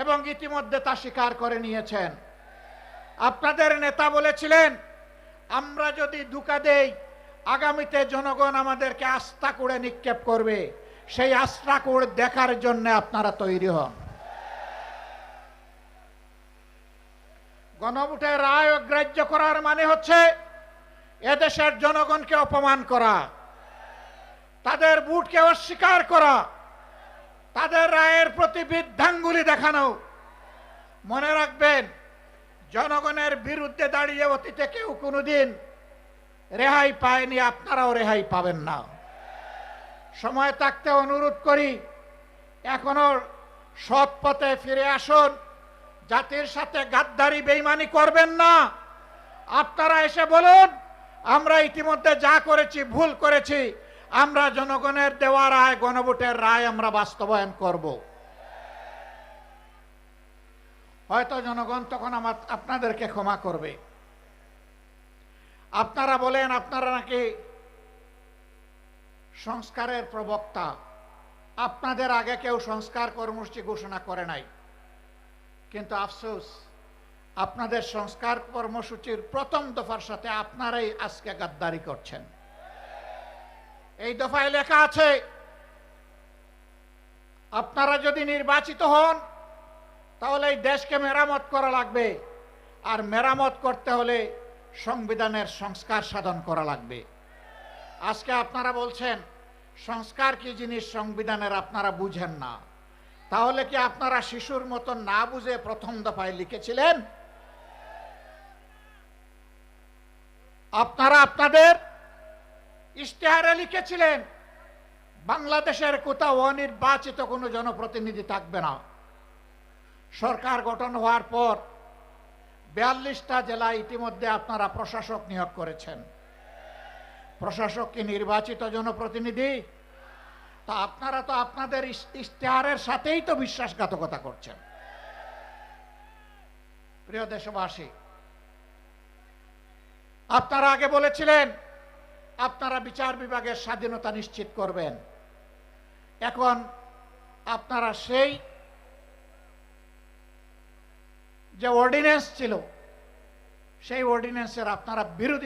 এবং ইতিমধ্যে তা স্বীকার করে নিয়েছেন। আপনাদের নেতা বলেছিলেন, আমরা যদি ধোঁকা দেই আগামীতে জনগণ আমাদেরকে আস্থা করে নিক্ষেপ করবে, সেই আস্থা করে দেখার জন্য আপনারা তৈরি হন। গণভোটের রায় অগ্রাহ্য করার মানে হচ্ছে এদেশের জনগণকে অপমান করা, তাদের ভোটকে অস্বীকার করা, তাদের রায়ের প্রতি বৃদ্ধাঙ্গুলি দেখানো। মনে রাখবেন, জনগণের বিরুদ্ধে দাঁড়িয়ে অতীতে কেউ কোনোদিন রেহাই পায়নি, আপনারাও রেহাই পাবেন না। সময় থাকতে অনুরোধ করি, এখনো সৎ পথে ফিরে আসুন, জাতির সাথে গাদ্দারি বেইমানি করবেন না। আপনারা এসে বলুন, আমরা ইতিমধ্যে যা করেছি ভুল করেছি, আমরা জনগণের দেওয়া রায়, গণভোটের রায় আমরা বাস্তবায়ন করব। হয়তো জনগণ তখন আপনাদেরকে ক্ষমা করবে। আপনারা বলেন আপনারা নাকি সংস্কারের প্রবক্তা, আপনাদের আগে কেউ সংস্কার কর্মসূচি ঘোষণা করে নাই, কিন্তু আফসোস আপনাদের সংস্কার কর্মসূচির প্রথম দফার সাথে আপনারাই আজকে গাদ্দারি করছেন। এই দফায় লেখা আছে, আপনারা যদি নির্বাচিত হন তাহলে এই দেশকে মেরামত করা লাগবে, আর মেরামত করতে হলে সংবিধানের সংস্কার সাধন করা লাগবে। আজকে আপনারা বলছেন সংস্কার কি জিনিস সংবিধানের আপনারা বুঝেন না। তাহলে কি আপনারা শিশুর মতো না বুঝে প্রথম দফায় লিখেছিলেন? আপনারা আপনাদের ইশতেহারে লিখেছিলেন বাংলাদেশের কোথাও অনির্বাচিত কোনো জনপ্রতিনিধি থাকবে না। সরকার গঠন হওয়ার পর 42টা জেলায় ইতিমধ্যে আপনারা প্রশাসক নিয়োগ করেছেন। প্রশাসক কি নির্বাচিত জনপ্রতিনিধি? তা আপনারা তো আপনাদের ইশতেহারের সাথেই তো বিশ্বাসঘাতকতা করছেন। প্রিয় দেশবাসী, আপনারা আগে বলেছিলেন আপনারা বিচার বিভাগের স্বাধীনতা নিশ্চিত করবেন। এখন আপনারা সেই যে অর্ডিন্যান্স ছিল, সেই অর্ডিন্যান্সের আপনারা বিরোধী